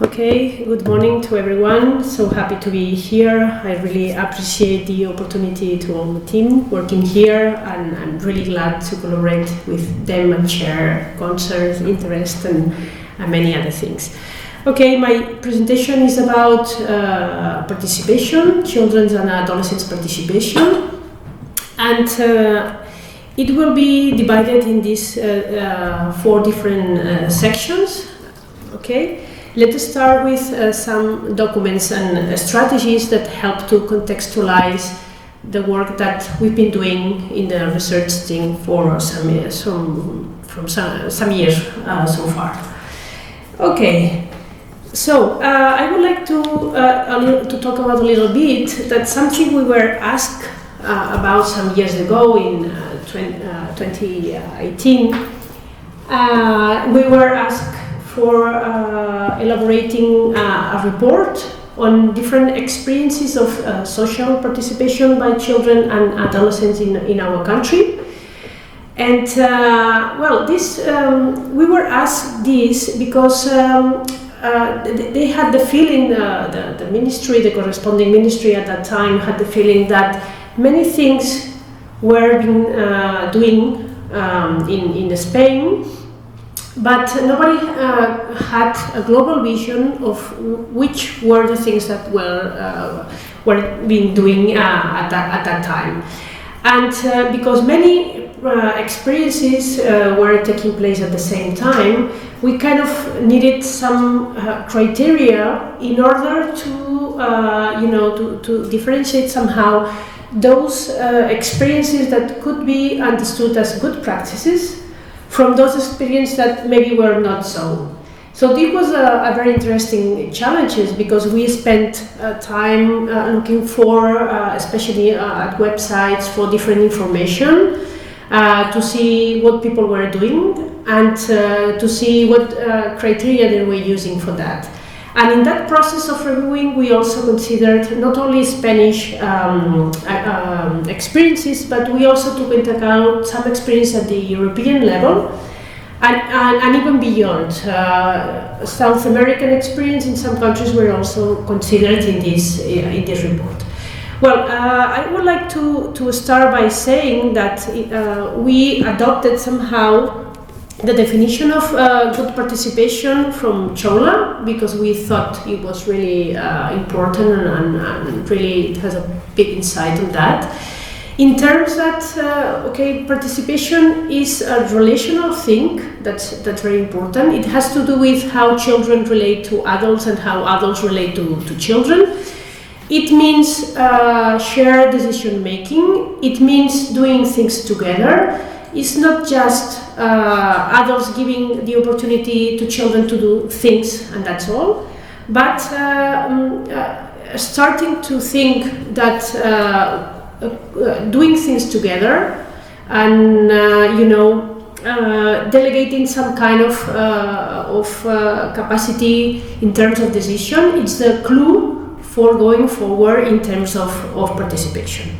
Okay, good morning to everyone. So happy to be here. I really appreciate the opportunity to all the team working here, and I'm really glad to collaborate with them and share concerns, interests, and many other things. Okay, my presentation is about participation, children's and adolescents' participation, and it will be divided in these 4 different sections. Okay. Let us start with some documents and strategies that help to contextualize the work that we've been doing in the research team for some years so far. Okay, so I would like to talk about a little bit that something we were asked about some years ago in 2018. We were asked for elaborating a report on different experiences of social participation by children and adolescents in our country. And we were asked this because they had the feeling, the ministry, the corresponding ministry at that time had the feeling that many things were being doing in Spain, but nobody had a global vision of which were the things that were being doing at that time. And because many experiences were taking place at the same time, we kind of needed some criteria in order to differentiate somehow those experiences that could be understood as good practices from those experiences that maybe were not so. So this was a very interesting challenge because we spent time looking for, especially at websites, for different information to see what people were doing and to see what criteria they were using for that. And in that process of reviewing, we also considered not only Spanish experiences, but we also took into account some experience at the European level and even beyond. South American experience in some countries were also considered in this report. Well, I would like to start by saying that we adopted somehow the definition of good participation from Chola, because we thought it was really important and really it has a big insight on that. In terms that, participation is a relational thing, that's very important. It has to do with how children relate to adults and how adults relate to children. It means shared decision making. It means doing things together. It's not just adults giving the opportunity to children to do things and that's all, but starting to think that doing things together and delegating some kind of capacity in terms of decision, it's the clue for going forward in terms of participation.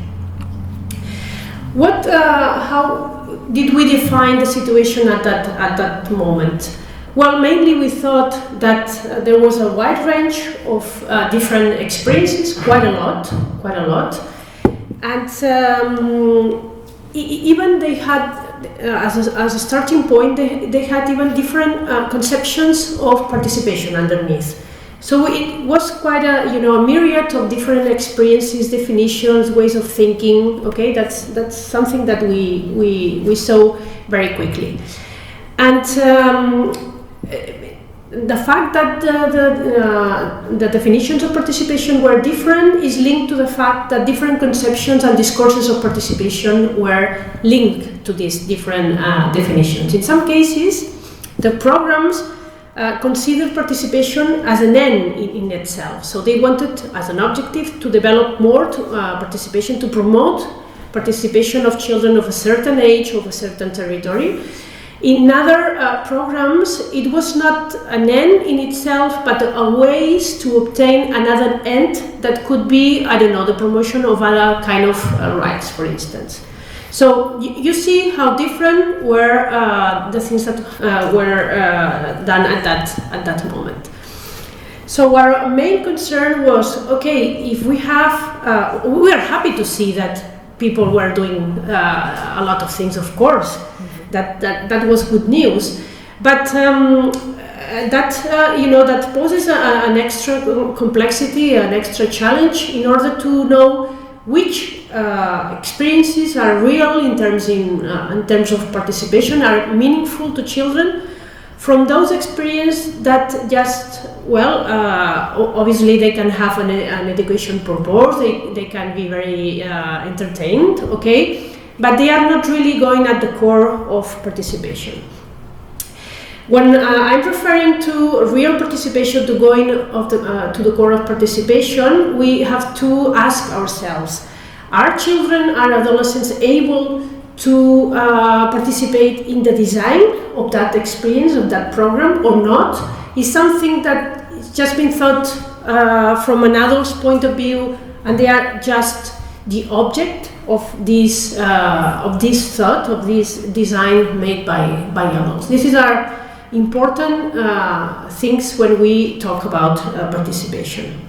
How did we define the situation at that moment? Well, mainly we thought that there was a wide range of different experiences, quite a lot, and even they had, as a starting point, they had even different conceptions of participation underneath. So it was quite a myriad of different experiences, definitions, ways of thinking. Okay, that's something that we saw very quickly, and the fact that the definitions of participation were different is linked to the fact that different conceptions and discourses of participation were linked to these different definitions. In some cases, the programs considered participation as an end in itself. So they wanted as an objective to develop more participation, to promote participation of children of a certain age, of a certain territory. In other programs, it was not an end in itself, but a ways to obtain another end that could be, the promotion of other kind of rights, for instance. So you see how different were the things that were done at that moment. So our main concern was, okay, if we have, we are happy to see that people were doing a lot of things, of course. That was good news, but that poses an extra complexity, an extra challenge in order to know which experiences are real in terms of participation, are meaningful to children, from those experiences that just, obviously they can have an education purpose, they can be very entertained, okay, but they are not really going at the core of participation. When I'm referring to real participation, to going to the core of participation, we have to ask ourselves, are children and adolescents able to participate in the design of that experience, of that program, or not? Is something that is just been thought from an adult's point of view, and they are just the object of this thought, of this design made by adults? This is our important things when we talk about participation.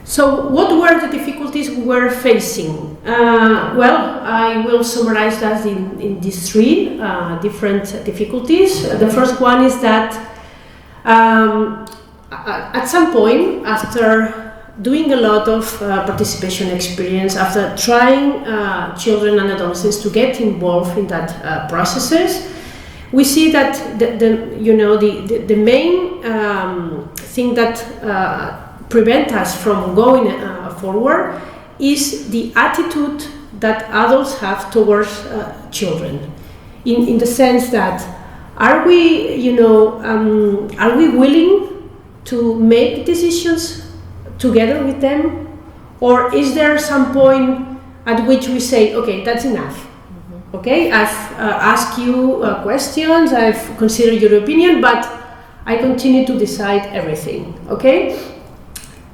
So what were the difficulties we were facing? I will summarize that in these three different difficulties. The first one is that at some point, after doing a lot of participation experience, after trying children and adolescents to get involved in that processes, we see that the main thing that prevent us from going forward is the attitude that adults have towards children, in the sense that are we willing to make decisions together with them, or is there some point at which we say, okay, that's enough? Okay, I've asked you questions, I've considered your opinion, but I continue to decide everything, okay?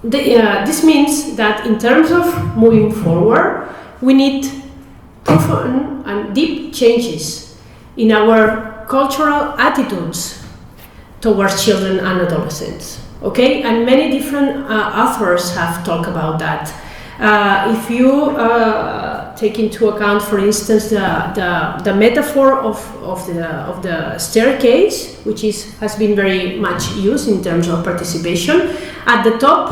This means that in terms of moving forward, we need profound and deep changes in our cultural attitudes towards children and adolescents, okay? And many different authors have talked about that. If you take into account, for instance, the metaphor of the staircase, which has been very much used in terms of participation, at the top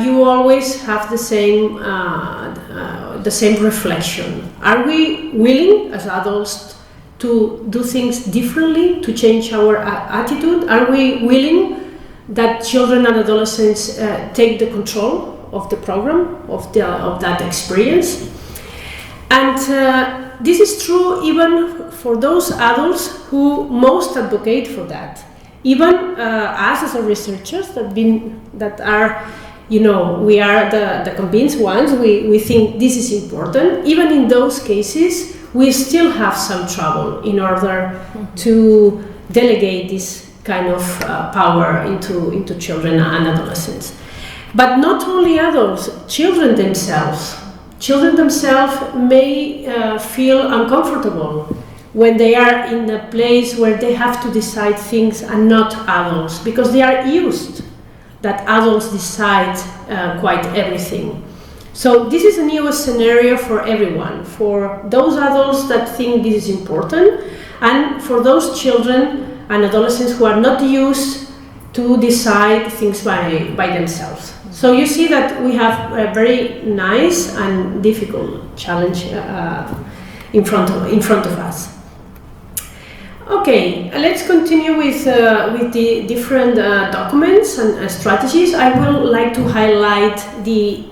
you always have the same reflection. Are we willing as adults to do things differently, to change our attitude? Are we willing that children and adolescents take the control of the program, of that experience? And this is true even for those adults who most advocate for that. Even us as researchers that are, we are the convinced ones, we think this is important. Even in those cases, we still have some trouble in order to delegate this kind of power into children and adolescents. But not only adults, children themselves may feel uncomfortable when they are in a place where they have to decide things and not adults, because they are used that adults decide quite everything. So this is a new scenario for everyone, for those adults that think this is important, and for those children and adolescents who are not used to decide things by themselves. So you see that we have a very nice and difficult challenge in front of us. Okay, let's continue with the different documents and strategies. I would like to highlight the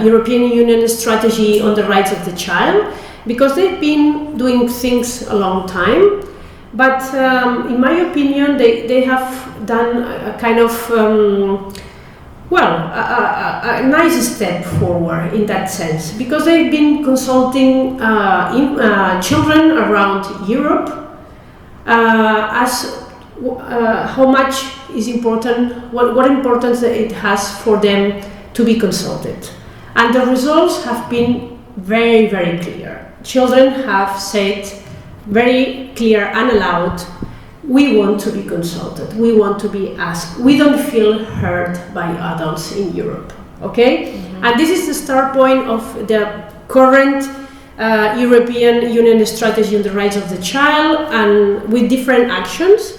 European Union strategy on the rights of the child, because they've been doing things a long time, but in my opinion they have done a kind of a nice step forward in that sense, because they've been consulting children around Europe as how much is important, what importance it has for them to be consulted. And the results have been very, very clear. Children have said very clear and aloud, we want to be consulted, we want to be asked. We don't feel heard by adults in Europe, okay? And this is the start point of the current European Union strategy on the rights of the child, and with different actions.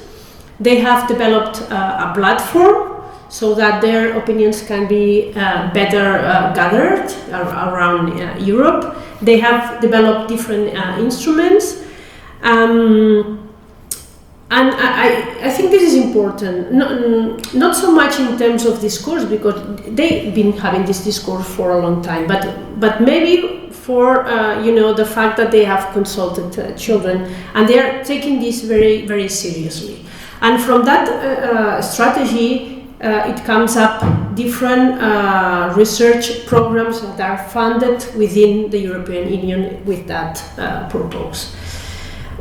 They have developed a platform so that their opinions can be better gathered around Europe. They have developed different instruments. And I think this is important, not so much in terms of discourse, because they've been having this discourse for a long time, but maybe for the fact that they have consulted children, and they are taking this very, very seriously. And from that strategy, it comes up different research programs that are funded within the European Union with that purpose.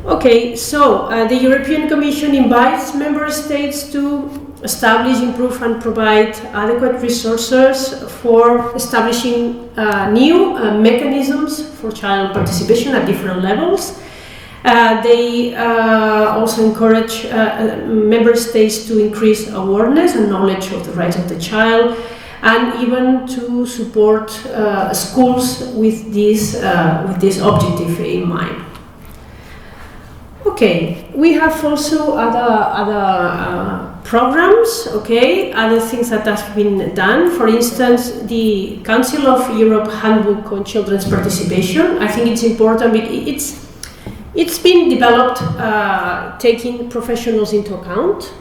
Okay, so the European Commission invites member states to establish, improve and provide adequate resources for establishing new mechanisms for child participation at different levels. They also encourage member states to increase awareness and knowledge of the rights of the child, and even to support schools with this objective in mind. Okay, we have also other programs, okay, other things that have been done. For instance, the Council of Europe Handbook on Children's Participation. I think it's important because it's been developed taking professionals into account,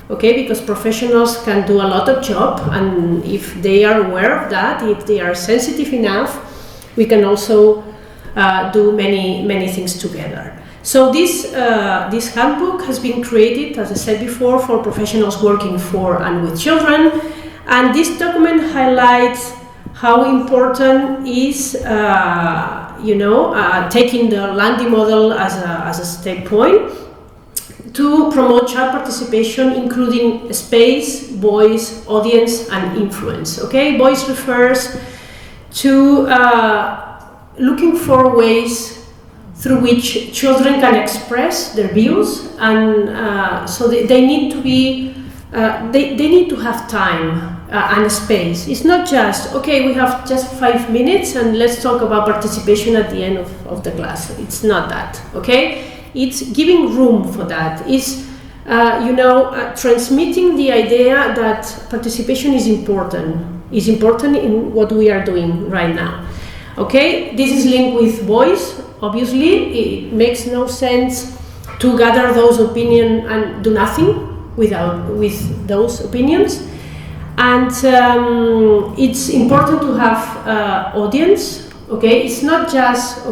okay, because professionals can do a lot of job, and if they are aware of that, if they are sensitive enough, we can also do many things together. So this handbook has been created, as I said before, for professionals working for and with children, and this document highlights how important is taking the Landi model as a step point to promote child participation, including space, voice, audience, and influence. Okay, voice refers to looking for ways through which children can express their views, and so they need to be, they need to have time and space. It's not just, okay, we have just 5 minutes and let's talk about participation at the end of the class. It's not that, okay? It's giving room for that. It's, transmitting the idea that participation is important in what we are doing right now. Okay, this is linked with voice. Obviously, it makes no sense to gather those opinions and do nothing with those opinions. And it's important to have audience. Okay, it's not just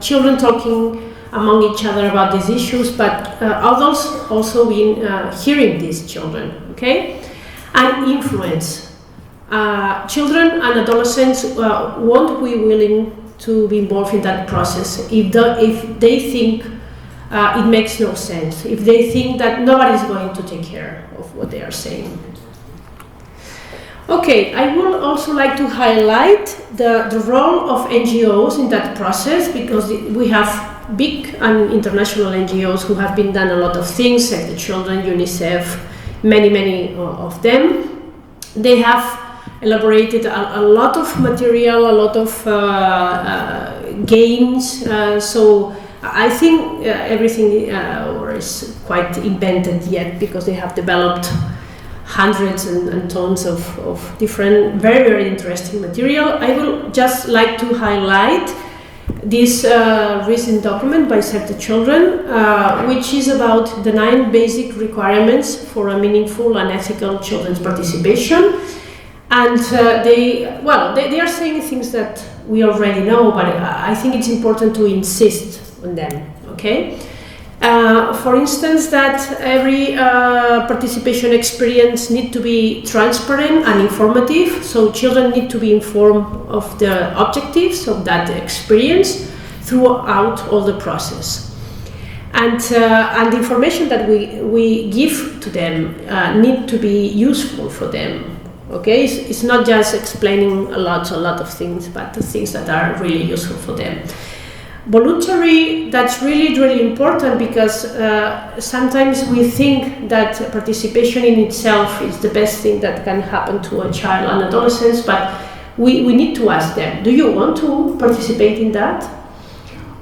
children talking among each other about these issues, but adults also been hearing these children. Okay, and influence. Children and adolescents won't be willing to be involved in that process if they think it makes no sense, if they think that nobody is going to take care of what they are saying. Okay, I would also like to highlight the role of NGOs in that process, because we have big and international NGOs who have been done a lot of things, Save the Children, UNICEF, many of them. They have elaborated a lot of material, a lot of games, so I think everything is quite invented yet, because they have developed hundreds and tons of different, very, very interesting material. I will just like to highlight this recent document by Save the Children, which is about the 9 basic requirements for a meaningful and ethical children's participation. And they are saying things that we already know, but I think it's important to insist on them, okay? For instance, that every participation experience needs to be transparent and informative, so children need to be informed of the objectives of that experience throughout all the process. And the information that we give to them need to be useful for them. Okay, it's not just explaining a lot of things, but the things that are really useful for them. Voluntary, that's really, really important, because sometimes we think that participation in itself is the best thing that can happen to a child and adolescent, but we need to ask them, do you want to participate in that?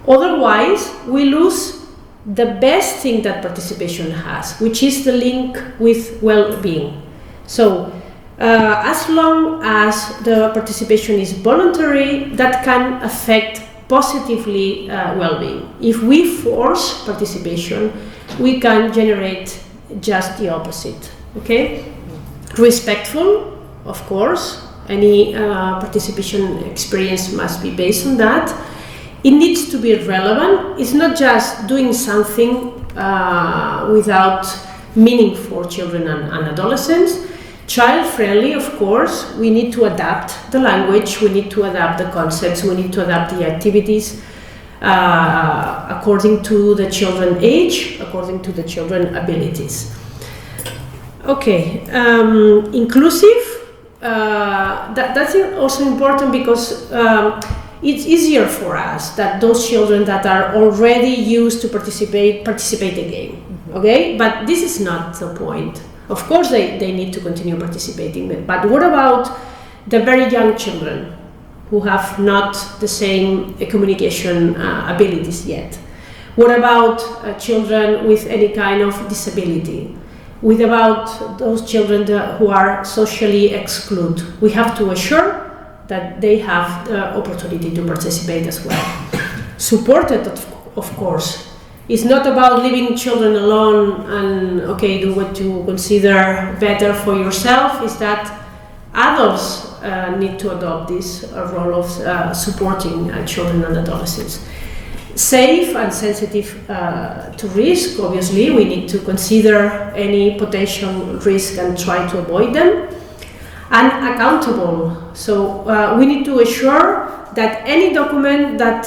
Otherwise, we lose the best thing that participation has, which is the link with well-being. So, as long as the participation is voluntary, that can affect positively well-being. If we force participation, we can generate just the opposite. Okay? Respectful, of course. Any participation experience must be based on that. It needs to be relevant. It's not just doing something without meaning for children and adolescents. Child-friendly, of course. We need to adapt the language, we need to adapt the concepts, we need to adapt the activities according to the children's age, according to the children's abilities. Okay, inclusive, that's also important, because it's easier for us that those children that are already used to participate again, okay? But this is not the point. Of course, they need to continue participating, but what about the very young children who have not the same communication abilities yet? What about children with any kind of disability? What about those children who are socially excluded? We have to assure that they have the opportunity to participate as well. Supported, of course. It's not about leaving children alone and, okay, do what you consider better for yourself. It's that adults need to adopt this role of supporting children and adolescents. Safe and sensitive to risk, obviously. We need to consider any potential risk and try to avoid them. And accountable. So we need to assure that any document that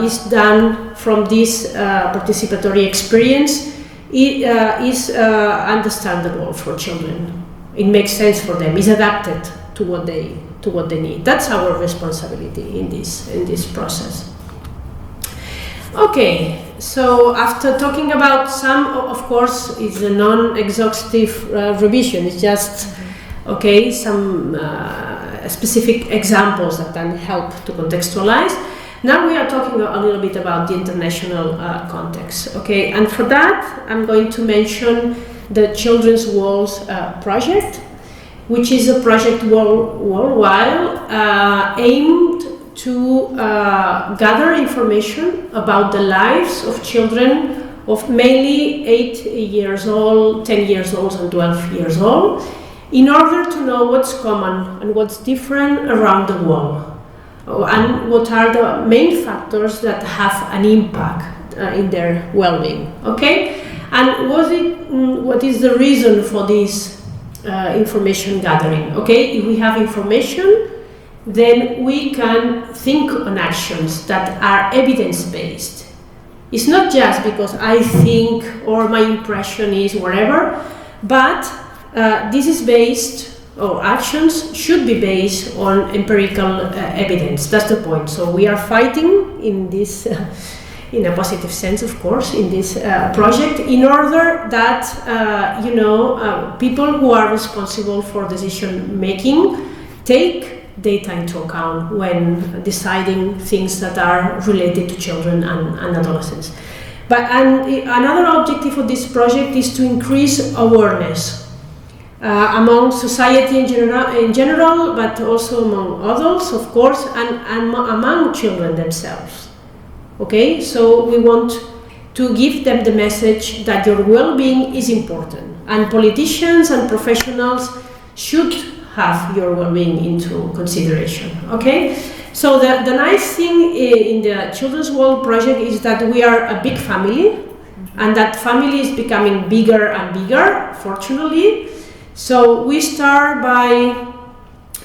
is done from this participatory experience is understandable for children. It makes sense for them. It's adapted to what they need. That's our responsibility in this process. Okay, so after talking about some, of course, it's a non-exhaustive revision. It's just some specific examples that can help to contextualize. Now we are talking a little bit about the international context, okay? And for that, I'm going to mention the Children's Walls project, which is a project worldwide aimed to gather information about the lives of children of mainly 8 years old, 10 years old, and 12 years old, in order to know what's common and what's different around the world, and what are the main factors that have an impact in their well-being, okay? And what is the reason for this information gathering, okay? If we have information, then we can think on actions that are evidence-based. It's not just because I think or my impression is whatever, but this is based, or actions should be based on empirical evidence. That's the point. So we are fighting in this, in a positive sense, of course, in this project, in order that people who are responsible for decision making take data into account when deciding things that are related to children and adolescents. And another objective of this project is to increase awareness among society in general, but also among adults, of course, and among children themselves. Okay, so we want to give them the message that your well-being is important, and politicians and professionals should have your well-being into consideration. Okay, so the nice thing in the Children's World project is that we are a big family, and that family is becoming bigger and bigger, fortunately. So we start by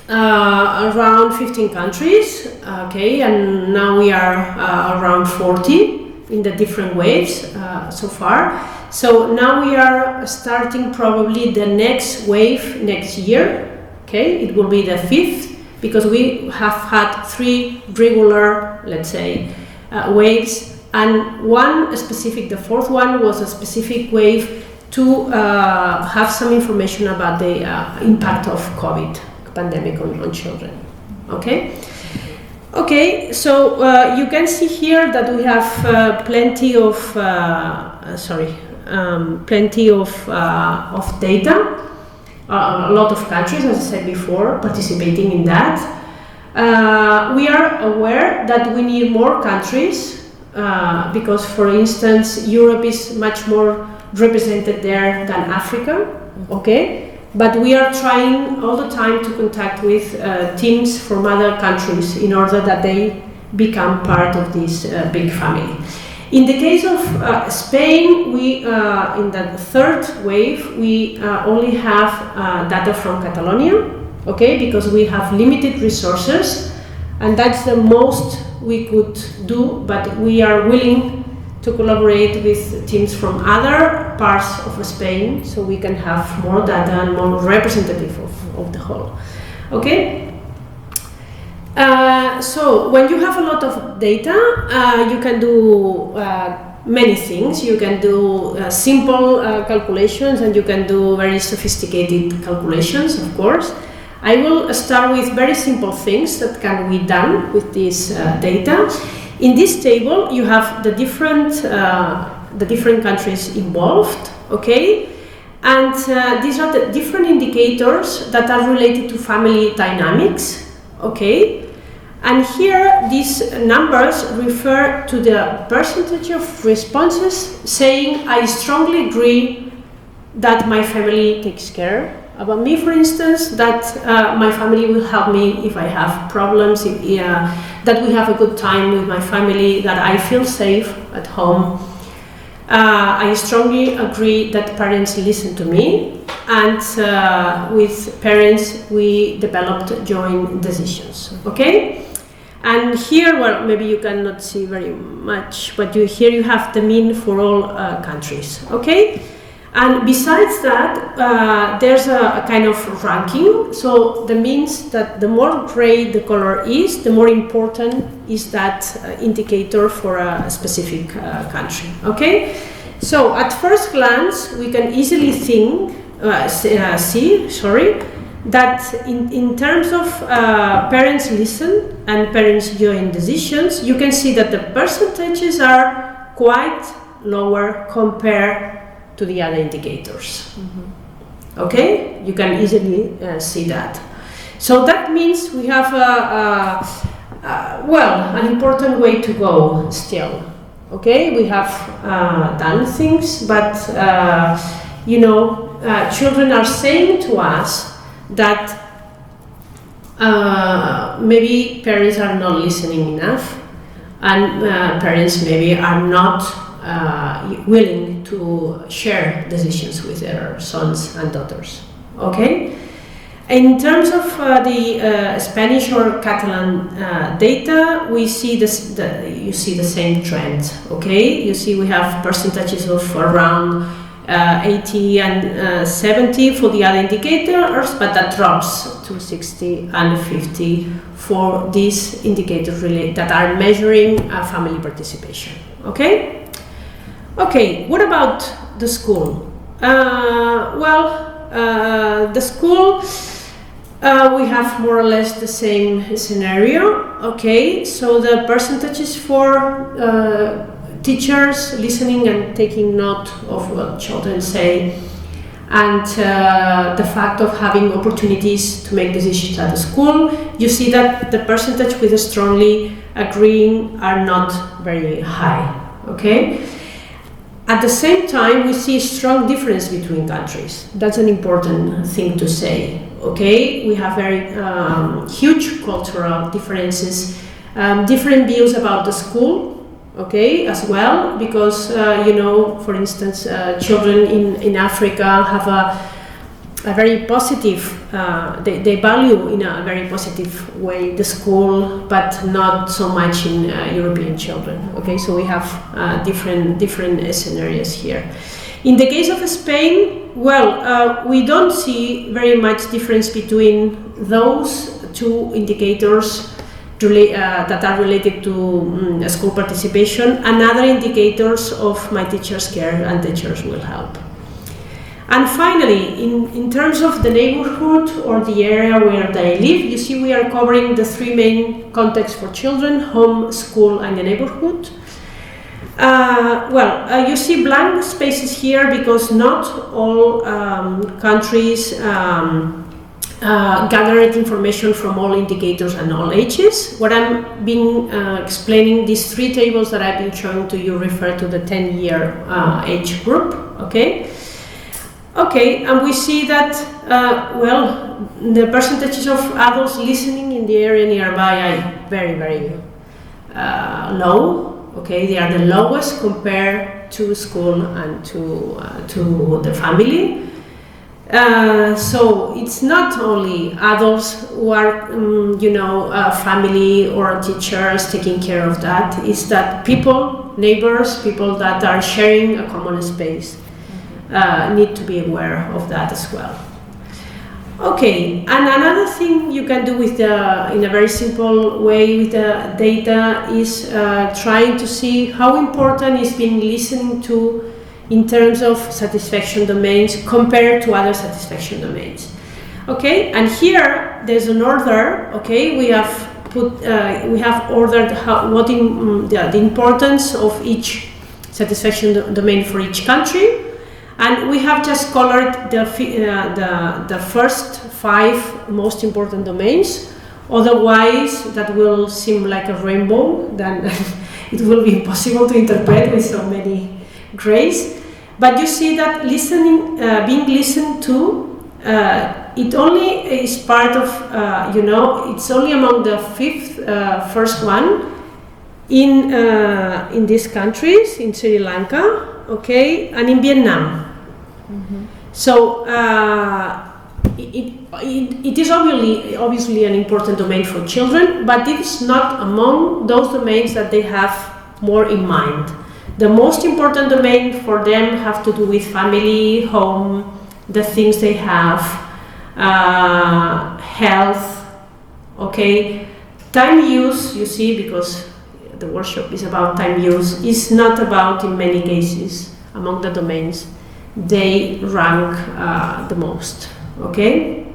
around 15 countries, okay, and now we are around 40 in the different waves so far. So now we are starting probably the next wave next year, okay, it will be the 5th, because we have had 3 regular, let's say, waves, and one specific, the fourth one was a specific wave to have some information about the impact of COVID pandemic on children. Okay? Okay, so you can see here that we have plenty of data. A lot of countries, as I said before, participating in that. We are aware that we need more countries because, for instance, Europe is much more represented there than Africa. Okay. But we are trying all the time to contact with teams from other countries in order that they become part of this big family. In the case of Spain, we in the third wave, we only have data from Catalonia, okay, because we have limited resources, and that's the most we could do, but we are willing to collaborate with teams from other parts of Spain so we can have more data and more representative of the whole. Okay? So when you have a lot of data, you can do many things. You can do simple calculations, and you can do very sophisticated calculations, of course. I will start with very simple things that can be done with this data. In this table, you have the different countries involved, okay? And these are the different indicators that are related to family dynamics, okay? And here, these numbers refer to the percentage of responses saying, I strongly agree that my family takes care about me, for instance, that my family will help me if I have problems, that we have a good time with my family, that I feel safe at home. I strongly agree that parents listen to me, and with parents we developed joint decisions, okay? And here, well, maybe you cannot see very much, but here you have the mean for all countries, okay? And besides that, there's a kind of ranking. So that means that the more gray the color is, the more important is that indicator for a specific country. Okay? So at first glance, we can easily see that in terms of parents listen and parents join decisions, you can see that the percentages are quite lower compared to the other indicators. Mm-hmm. Okay, you can easily see that. So that means we have an important way to go still. Okay, we have done things, but children are saying to us that maybe parents are not listening enough, and parents maybe are not willing to share decisions with their sons and daughters. Okay? In terms of the Spanish or Catalan data, we see you see the same trend. Okay? You see we have percentages of around 80 and 70 for the other indicators, but that drops to 60 and 50 for these indicators that are measuring family participation. Okay? Okay, what about the school? The school, we have more or less the same scenario. Okay, so the percentages for teachers listening and taking note of what children say, and the fact of having opportunities to make decisions at the school, you see that the percentage with the strongly agreeing are not very high. Okay. At the same time, we see a strong difference between countries. That's an important thing to say. Okay, we have very huge cultural differences, different views about the school. Okay, as well, because for instance, children in Africa have a very positive. They value in a very positive way the school, but not so much in European children. Okay, so we have different scenarios here. In the case of Spain, we don't see very much difference between those two indicators that are related to school participation, and other indicators of my teacher's care and teachers will help. And finally, in terms of the neighborhood or the area where they live, you see we are covering the three main contexts for children: home, school, and the neighborhood. You see blank spaces here because not all countries gathered information from all indicators and all ages. What I'm been explaining, these three tables that I've been showing to you refer to the 10-year age group, okay? Okay, and we see that, the percentages of adults listening in the area nearby are very, very low. Okay, they are the lowest compared to school and to the family. So it's not only adults who are, family or teachers taking care of that. It's that people, neighbors, people that are sharing a common space need to be aware of that as well. Okay, and another thing you can do with in a very simple way with the data is trying to see how important is being listening to in terms of satisfaction domains compared to other satisfaction domains. Okay, and here there's an order. Okay, we have ordered the importance of each satisfaction domain for each country. And we have just colored the first 5 most important domains. Otherwise, that will seem like a rainbow. Then it will be impossible to interpret with so many grays. But you see that listening, being listened to, it only is part of, it's only among the first one in these countries, in Sri Lanka, okay, and in Vietnam. Mm-hmm. So it is obviously an important domain for children, but it is not among those domains that they have more in mind. The most important domain for them have to do with family, home, the things they have, health, okay. Time use, you see, because the workshop is about time use, is not about, in many cases, among the domains they rank the most, okay?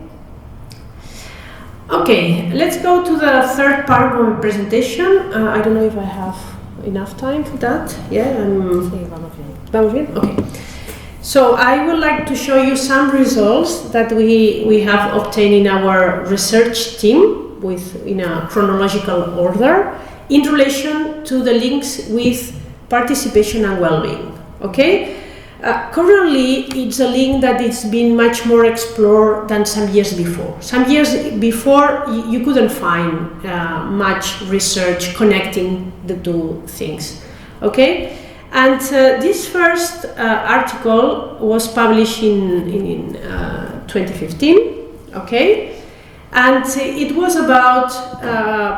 Okay, let's go to the third part of my presentation. I don't know if I have enough time for that. Yeah, vamos bien? Okay. So I would like to show you some results that we have obtained in our research team in a chronological order in relation to the links with participation and well-being, okay? Currently, it's a link that it's been much more explored than some years before. Some years before, you couldn't find much research connecting the two things, okay? And this first article was published in 2015, okay? And it was about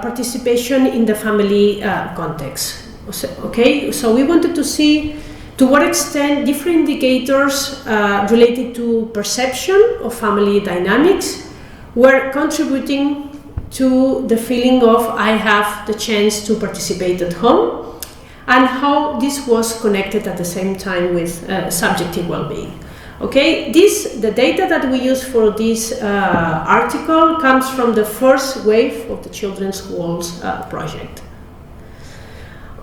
participation in the family context, okay? So we wanted to see to what extent different indicators related to perception of family dynamics were contributing to the feeling of I have the chance to participate at home, and how this was connected at the same time with subjective well-being. Okay, the data that we use for this article comes from the first wave of the Children's Walls project.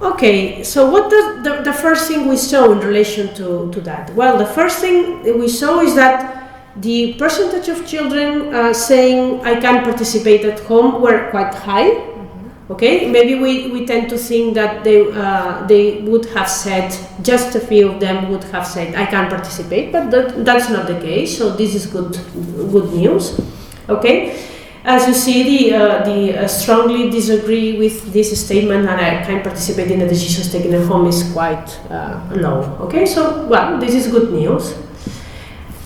Okay, so what does the first thing we saw in relation to that? Well, the first thing we saw is that the percentage of children saying I can participate at home were quite high. Mm-hmm. Okay, maybe we tend to think that they would have said, just a few of them would have said I can participate, but that's not the case. So this is good news. Okay. As you see, the strongly disagree with this statement that I can participate in the decisions taken at home is quite low. Okay, so well, this is good news.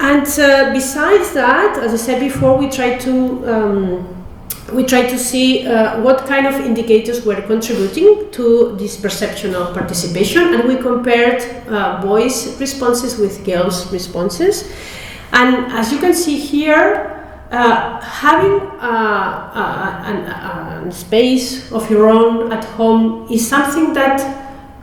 And besides that, as I said before, we try to see what kind of indicators were contributing to this perception of participation, and we compared boys' responses with girls' responses. And as you can see here, having a space of your own at home is something that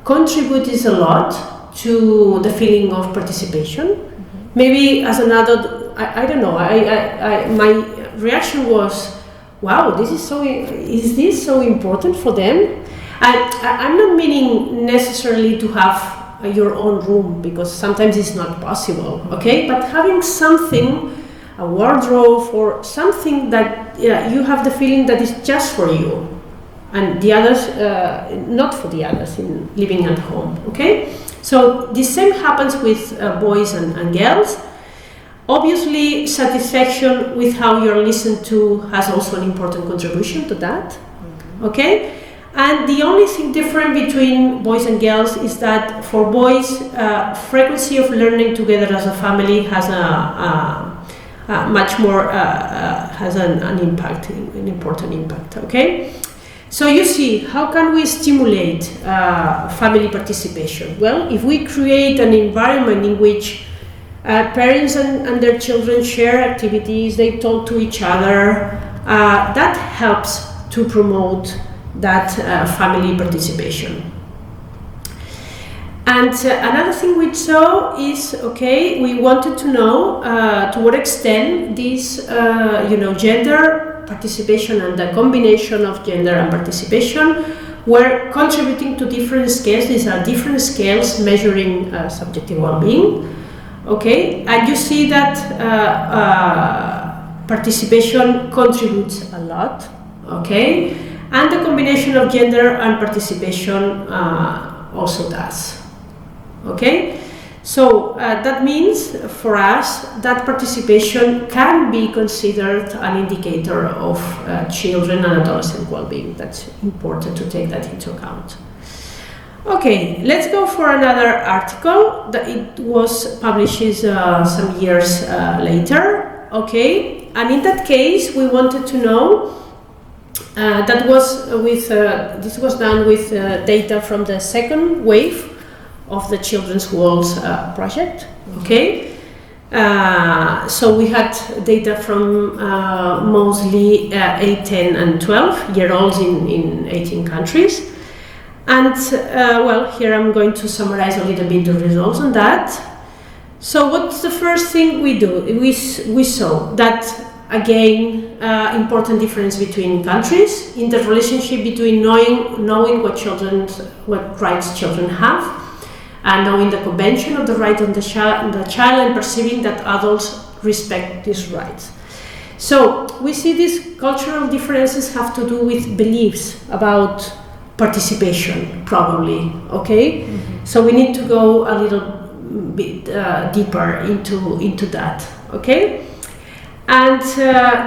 contributes a lot to the feeling of participation. Mm-hmm. Maybe as an adult, I don't know, my reaction was, wow, is this so important for them? I'm not meaning necessarily to have your own room, because sometimes it's not possible, okay? But having something, a wardrobe or something that you have the feeling that is just for you, and the others, not for the others in living at home, okay? So the same happens with boys and girls. Obviously, satisfaction with how you're listened to has also an important contribution to that, okay? And the only thing different between boys and girls is that for boys, frequency of learning together as a family has much more, has an impact, an important impact, okay? So you see, how can we stimulate family participation? Well, if we create an environment in which parents and their children share activities, they talk to each other, that helps to promote that family participation. And another thing we saw is, okay, we wanted to know to what extent this, gender participation and the combination of gender and participation were contributing to different scales. These are different scales measuring subjective well-being. Okay, and you see that participation contributes a lot. Okay. And the combination of gender and participation also does. Okay? So that means for us that participation can be considered an indicator of children and adolescent well-being. That's important to take that into account. Okay, let's go for another article that it was published some years later. Okay, and in that case we wanted to know this was done with data from the second wave of the Children's Worlds project. Okay, so we had data from mostly 8, 10 and 12-year-olds in 18 countries. And well, here I'm going to summarize a little bit the results on that. So what's the first thing we do? We saw that, again, important difference between countries in the relationship between knowing what rights children have, and knowing the convention of the right of the child and perceiving that adults respect these rights. So we see these cultural differences have to do with beliefs about participation, probably. Okay, mm-hmm. So we need to go a little bit deeper into that. Okay. And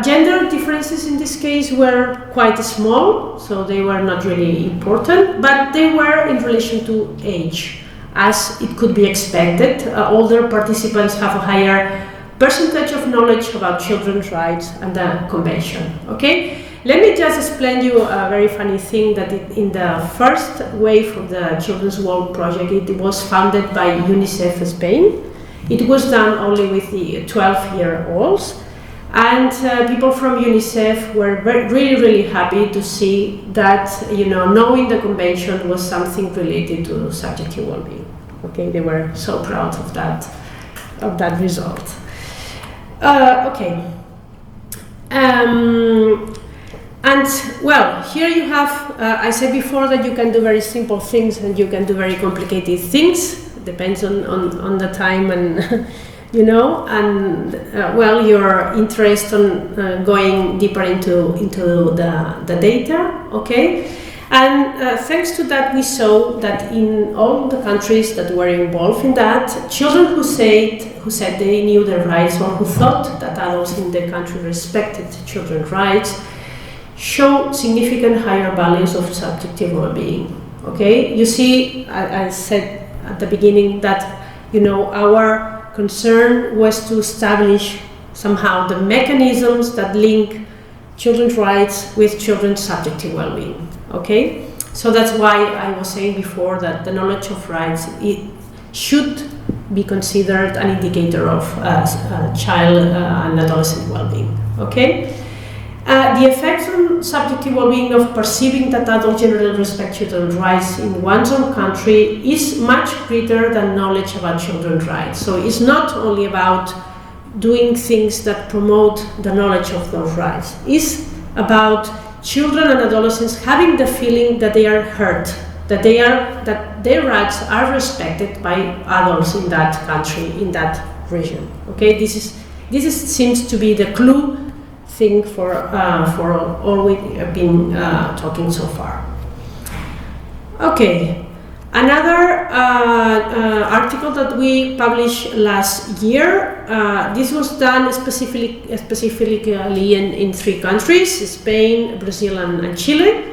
gender differences in this case were quite small, so they were not really important, but they were in relation to age, as it could be expected. Older participants have a higher percentage of knowledge about children's rights and the convention. Okay, let me just explain you a very funny thing that in the first wave of the Children's World Project, it was founded by UNICEF Spain. It was done only with the 12-year-olds. And people from UNICEF were really happy to see that, knowing the convention was something related to subjective well-being. Okay, they were so proud of that result. Okay. And well, here you have, I said before that you can do very simple things and you can do very complicated things. Depends on the time and well, your interest on going deeper into the data, okay? And thanks to that, we saw that in all the countries that were involved in that, children who said they knew their rights or who thought that adults in the country respected children's rights show significant higher values of subjective well-being, okay? You see, I said at the beginning that, our concern was to establish somehow the mechanisms that link children's rights with children's subjective well-being. Okay, so that's why I was saying before that the knowledge of rights, it should be considered an indicator of child and adolescent well-being. Okay? The effects on subjective well-being of perceiving that adults generally respect children's rights in one's own country is much greater than knowledge about children's rights. So it's not only about doing things that promote the knowledge of those rights. It's about children and adolescents having the feeling that they are heard, that their rights are respected by adults in that country, in that region. Okay, this seems to be the clue thing for all we have been talking so far. Okay, another article that we published last year. This was done specifically in 3 countries: Spain, Brazil, and Chile.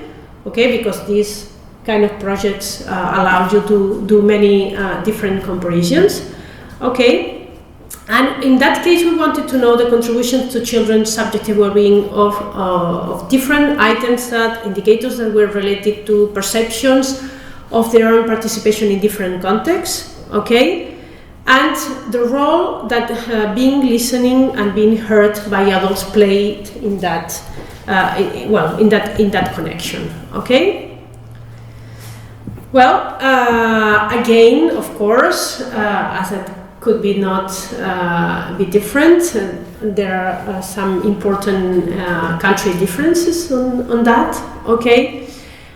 Okay, because these kind of projects allow you to do many different comparisons. Okay. And in that case, we wanted to know the contributions to children's subjective well-being of different items, indicators that were related to perceptions of their own participation in different contexts, okay? And the role that being listening and being heard by adults played in that, in that connection, okay? Well, again, of course, as it could be not be different. There are some important country differences on that, okay?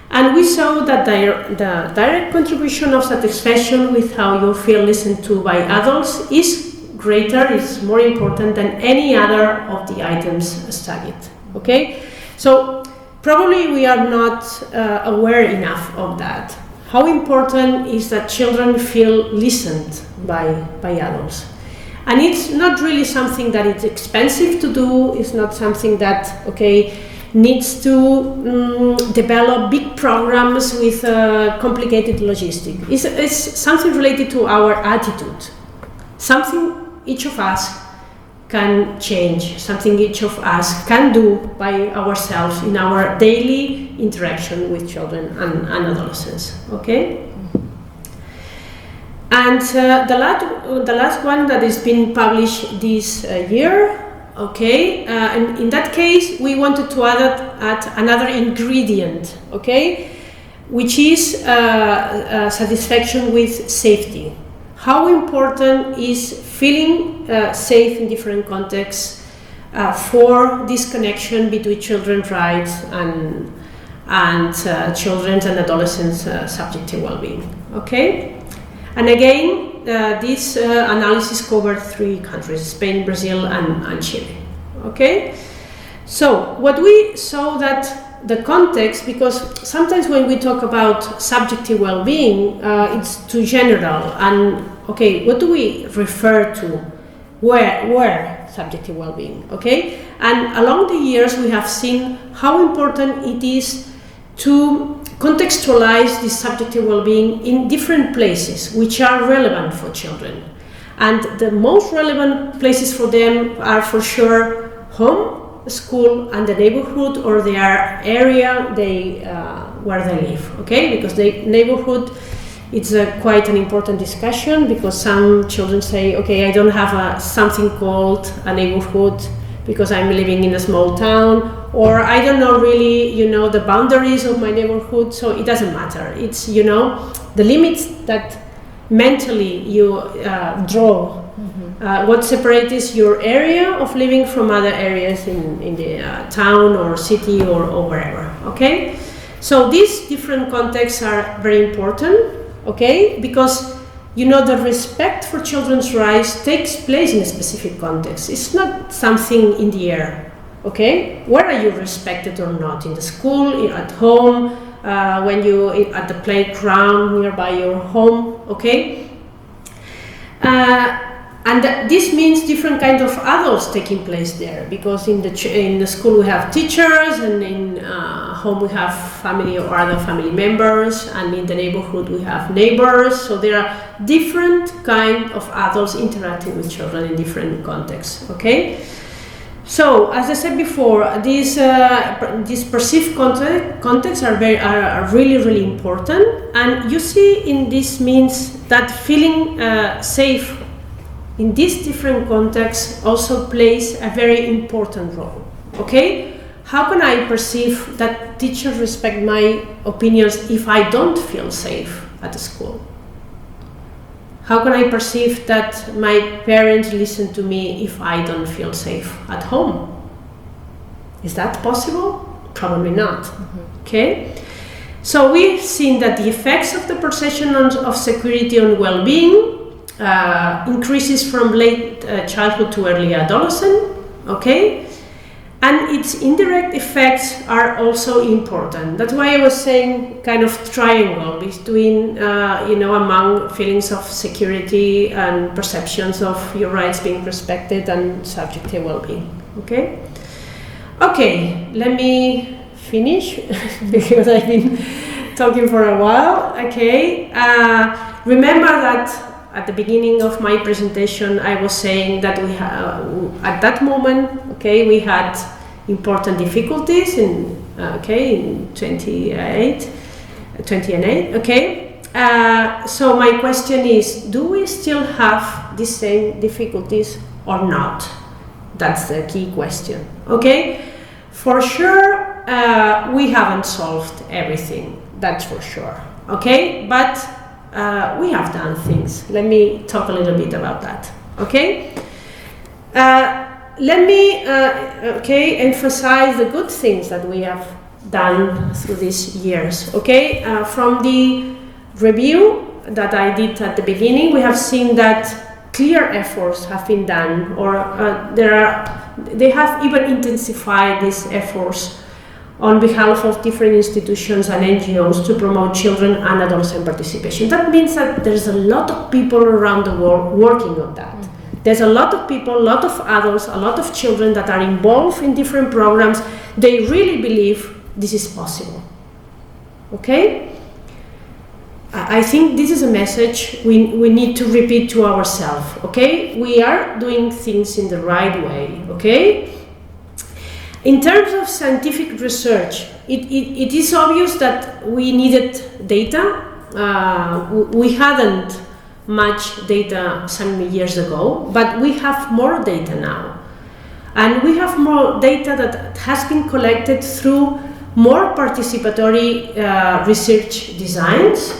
And we saw that the direct contribution of satisfaction with how you feel listened to by adults is greater, is more important than any other of the items studied, okay? So probably we are not aware enough of that. How important is that children feel listened by adults? And it's not really something that it's expensive to do. It's not something that, okay, needs to develop big programs with complicated logistics. It's something related to our attitude, something each of us can change, something each of us can do by ourselves in our daily interaction with children and adolescents, okay? And the last one that has been published this year, okay, and in that case we wanted to add another ingredient, okay, which is satisfaction with safety. How important is feeling safe in different contexts for this connection between children's rights and children's and adolescents' subjective well-being, okay? And again, this analysis covered 3 countries, Spain, Brazil, and Chile, okay? So what we saw that the context, because sometimes when we talk about subjective well-being, it's too general, and okay, what do we refer to? Where subjective well-being, okay? And along the years we have seen how important it is to contextualize this subjective well-being in different places which are relevant for children. And the most relevant places for them are for sure home, school, and the neighborhood, or their area where they live, okay? Because the neighborhood, it's quite an important discussion, because some children say, okay, I don't have something called a neighborhood because I'm living in a small town, or I don't know really, the boundaries of my neighborhood, so it doesn't matter. It's, the limits that mentally you draw. What separates your area of living from other areas in the town or city or wherever, okay? So these different contexts are very important, okay? Because, the respect for children's rights takes place in a specific context. It's not something in the air, okay? Where are you respected or not? In the school, at home, when you at the playground nearby your home, okay? And this means different kinds of adults taking place there, because in the school we have teachers, and in home we have family or other family members, and in the neighborhood we have neighbors. So there are different kinds of adults interacting with children in different contexts, okay? So, as I said before, these perceived contexts are really important, and you see in this means that feeling safe in these different contexts also plays a very important role. Okay, how can I perceive that teachers respect my opinions if I don't feel safe at the school? How can I perceive that my parents listen to me if I don't feel safe at home? Is that possible? Probably not. Mm-hmm. Okay? So we've seen that the effects of the perception of security on well-being increases from late childhood to early adolescence. Okay? And its indirect effects are also important. That's why I was saying kind of triangle between, among feelings of security and perceptions of your rights being respected and subjective well-being. Okay? Okay, let me finish because I've been talking for a while. Okay. Remember that at the beginning of my presentation, I was saying that we at that moment, okay, we had important difficulties in 2008, okay. So my question is, do we still have the same difficulties or not? That's the key question, okay. For sure, we haven't solved everything, that's for sure, okay, but we have done things. Let me talk a little bit about that, okay? Let me emphasize the good things that we have done through these years, okay? From the review that I did at the beginning, we have seen that clear efforts have been done, or they have even intensified these efforts on behalf of different institutions and NGOs to promote children and adolescent participation. That means that there's a lot of people around the world working on that. Mm-hmm. There's a lot of people, a lot of adults, a lot of children that are involved in different programs. They really believe this is possible. Okay? I think this is a message we need to repeat to ourselves. Okay? We are doing things in the right way. Okay? In terms of scientific research, it is obvious that we needed data. We hadn't much data some years ago, but we have more data now. And we have more data that has been collected through more participatory research designs.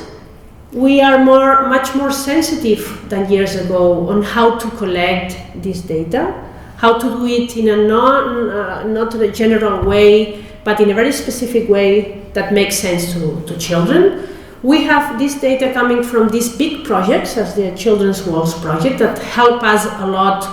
We are much more sensitive than years ago on how to collect this data, how to do it in a not in a general way, but in a very specific way that makes sense to children. We have this data coming from these big projects, as the Children's Walls project, that help us a lot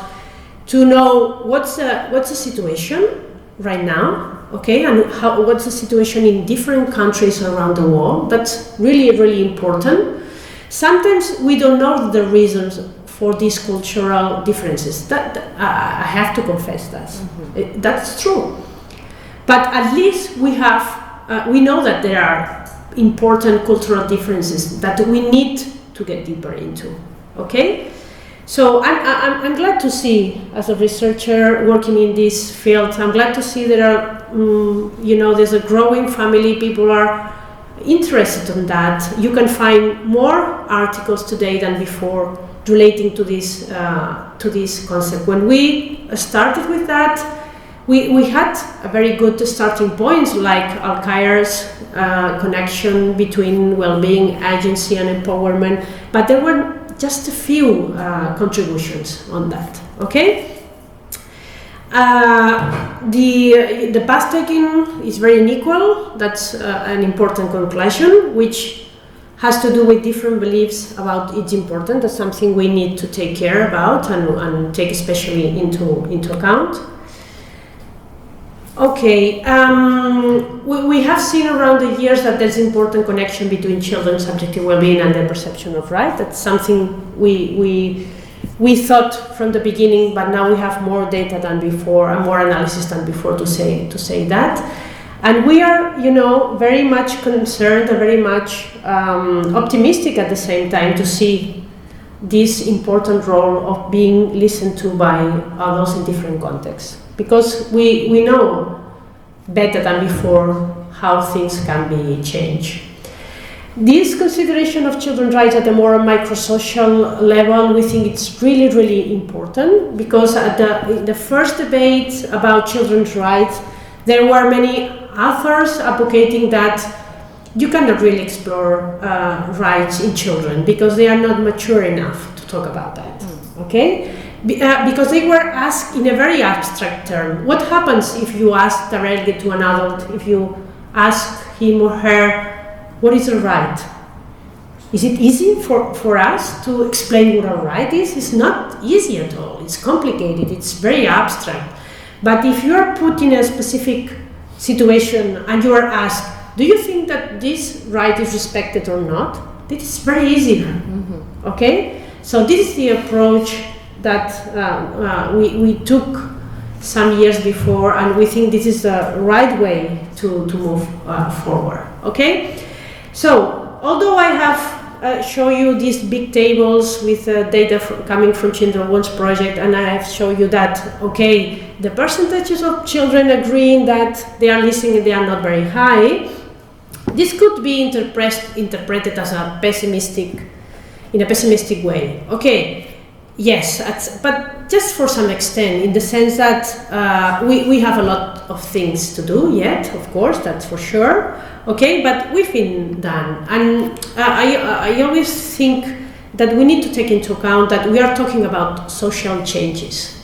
to know what's the situation right now, okay, and what's the situation in different countries around the world. That's really, really important. Sometimes we don't know the reasons for these cultural differences. That I have to confess that. Mm-hmm. That's true. But at least we know that there are important cultural differences that we need to get deeper into. Okay? So I'm glad to see, as a researcher working in this field, I'm glad to see there are, there's a growing family. People are interested in that. You can find more articles today than before relating to this concept. When we started with that, we had a very good starting point, like Alcair's connection between well-being, agency, and empowerment, but there were just a few contributions on that. Okay. The path taking is very unequal. That's an important conclusion, which has to do with different beliefs about it's important. That's something we need to take care about and take especially into account. Okay, we have seen around the years that there's important connection between children's subjective well-being and their perception of right. That's something we thought from the beginning, but now we have more data than before and more analysis than before to say that. And we are, very much concerned and very much optimistic at the same time to see this important role of being listened to by others in different contexts. because we know better than before how things can be changed. This consideration of children's rights at a more microsocial level, we think it's really, really important, because at the first debate about children's rights, there were many authors advocating that you cannot really explore rights in children because they are not mature enough to talk about that, okay? Because they were asked in a very abstract term. What happens if you ask directly to an adult, if you ask him or her, what is a right? Is it easy for us to explain what a right is? It's not easy at all. It's complicated. It's very abstract. But if you are put in a specific situation and you are asked, do you think that this right is respected or not? This is very easy. Okay? So this is the approach that we took some years before, and we think this is the right way to move forward. Okay? So, although I have shown you these big tables with data coming from Children's Watch Project, and I have shown you that, okay, the percentages of children agreeing that they are listening and they are not very high, this could be interpreted as a pessimistic way. Okay, yes, but just for some extent, in the sense that we have a lot of things to do yet, of course, that's for sure. Okay, but we've been done, and I always think that we need to take into account that we are talking about social changes.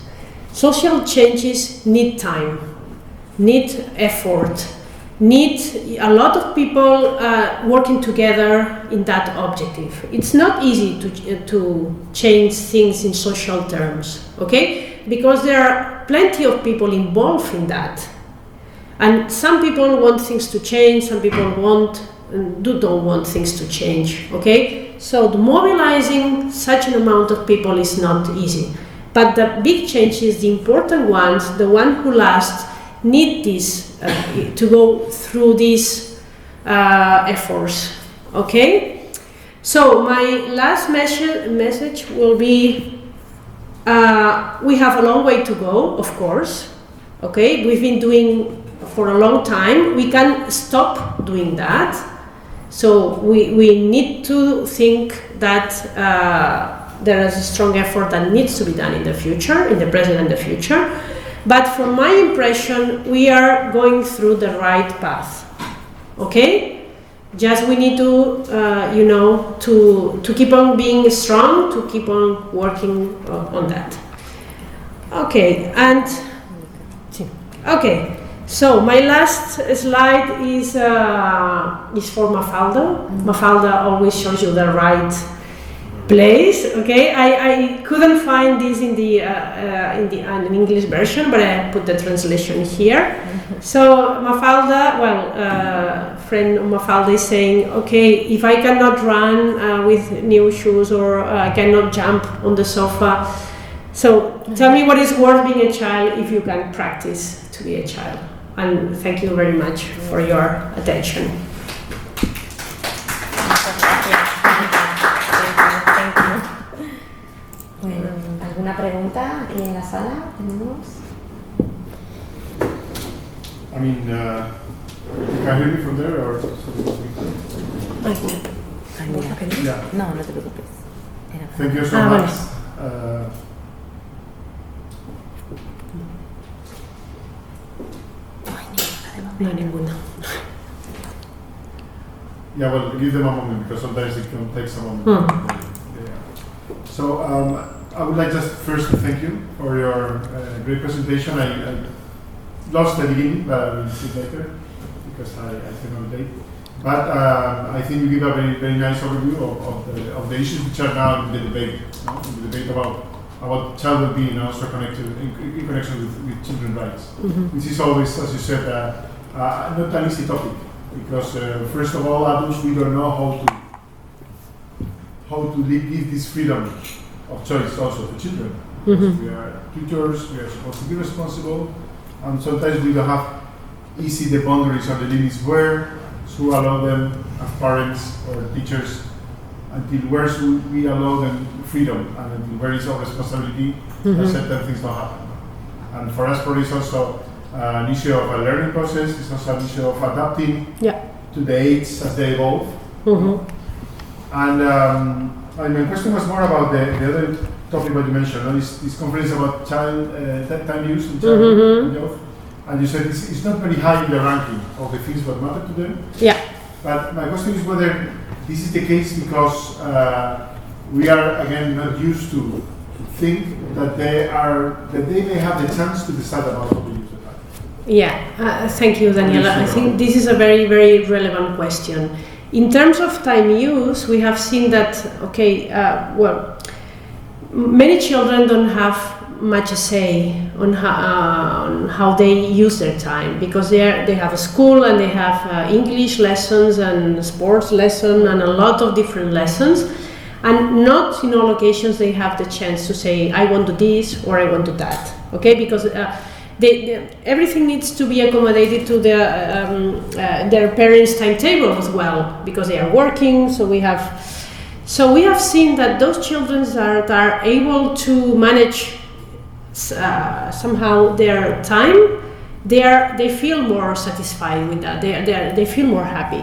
Social changes need time, need effort, need a lot of people working together in that objective. It's not easy to change things in social terms, okay? Because there are plenty of people involved in that. And some people want things to change, some people don't want things to change, okay? So mobilizing such an amount of people is not easy. But the big changes, the important ones, the ones who last, need this, to go through these efforts, okay? So my last message will be, we have a long way to go, of course, okay? We've been doing for a long time. We can stop doing that. So we need to think that there is a strong effort that needs to be done in the future, in the present and the future. But from my impression, we are going through the right path. Okay? Just we need to, to keep on being strong, to keep on working on that. Okay, and okay. So my last slide is for Mafalda. Mafalda always shows you the right place. Okay, I couldn't find this in the an English version, but I put the translation here. So Mafalda, friend of Mafalda is saying, okay, if I cannot run with new shoes, or I cannot jump on the sofa, so tell me what is worth being a child if you can practice to be a child. And thank you very much for your attention. Bueno, ¿alguna pregunta aquí en la sala? ¿Tenemos? I mean, can you hear me from there or? Yeah. No, no te preocupes. Thank you so much. No, ninguna. Yeah, well, give them a moment because sometimes it can take some moment. Yeah. So I would like just first to thank you for your great presentation. I lost the beginning, but I will see later because I came on late. But I think you give a very, very nice overview of the issues which are now in the debate, in the debate about child well-being, also connected in connection with children's rights, which is always, as you said, not an easy topic, because first of all, adults, we don't know how to give this freedom of choice also to children. We are tutors, we are supposed to be responsible, and sometimes we don't have easy the boundaries or the limits where to allow them as parents or teachers, until where should we allow them freedom, and until where is our responsibility that certain things don't happen. And for us, probably it's also an issue of a learning process. It's also an issue of adapting to the age as they evolve. And my question was more about the other topic that you mentioned, this conference about child time use and child youth. And you said it's not very high in the ranking of the things that matter to them. Yeah. But my question is whether this is the case because we are again not used to think that they may have the chance to decide about how to use the time. Yeah, thank you, Daniela. I think this is a very, very relevant question. In terms of time use, we have seen that, many children don't have much a say on how they use their time, because they have a school and they have English lessons and sports lesson and a lot of different lessons, and not in all occasions they have the chance to say I want to do this or I want to that, because everything needs to be accommodated to their parents' timetable as well, because they are working. So we have seen that those children that are able to manage somehow their time, they feel more satisfied with that. They feel more happy.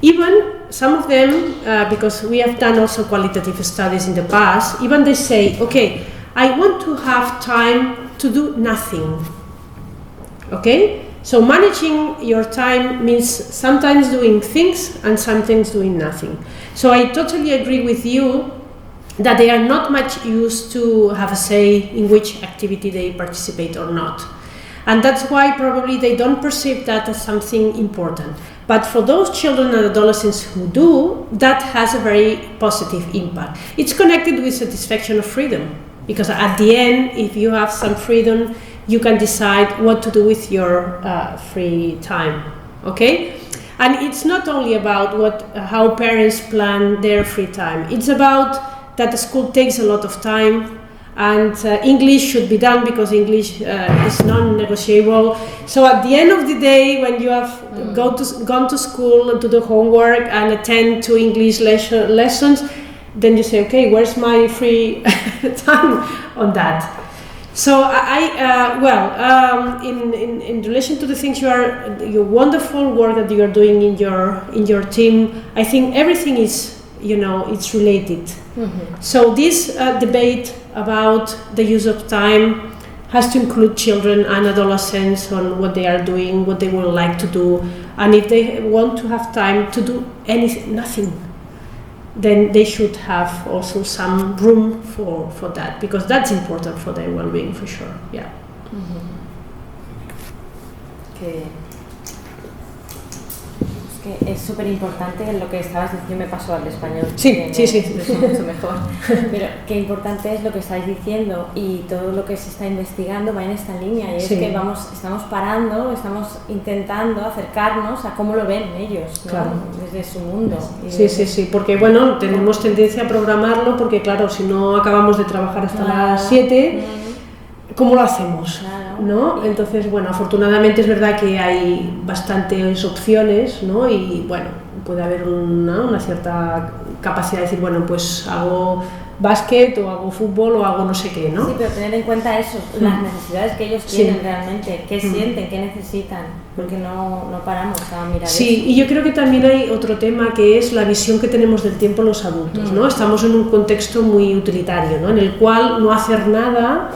Even some of them, because we have done also qualitative studies in the past, even they say, okay, I want to have time to do nothing. Okay? So managing your time means sometimes doing things and sometimes doing nothing. So I totally agree with you that they are not much used to have a say in which activity they participate or not. And that's why probably they don't perceive that as something important. But for those children and adolescents who do, that has a very positive impact. It's connected with satisfaction of freedom, because at the end, if you have some freedom, you can decide what to do with your free time, okay? And it's not only about how parents plan their free time. It's about that the school takes a lot of time, and English should be done because English is non-negotiable. So at the end of the day, when you have gone to school and do the homework and attend to English lessons, then you say, okay, where's my free time on that? So in relation to the things your wonderful work that you are doing in your team, I think everything is, it's related. So this debate about the use of time has to include children and adolescents on what they are doing, what they would like to do, and if they want to have time to do nothing, then they should have also some room for that, because that's important for their well-being, for sure. Yeah. Es que es súper importante lo que estabas diciendo. Yo me paso al español. Sí. Mucho mejor. Pero qué importante es lo que estáis diciendo, y todo lo que se está investigando va en esta línea, y es que estamos parando, estamos intentando acercarnos a cómo lo ven ellos, ¿no? Claro. Desde su mundo. Sí, porque tenemos tendencia a programarlo, porque claro, si no acabamos de trabajar hasta las 7, ¿cómo lo hacemos? ¿No? Entonces, afortunadamente es verdad que hay bastantes opciones, ¿no? Y puede haber una cierta capacidad de decir, pues hago básquet o hago fútbol o hago no sé qué, ¿no? Sí, pero tener en cuenta eso, las necesidades que ellos tienen realmente, qué sienten, qué necesitan, porque no paramos a mirar eso. Y yo creo que también hay otro tema, que es la visión que tenemos del tiempo los adultos, ¿no? Estamos en un contexto muy utilitario, ¿no? En el cual no hacer nada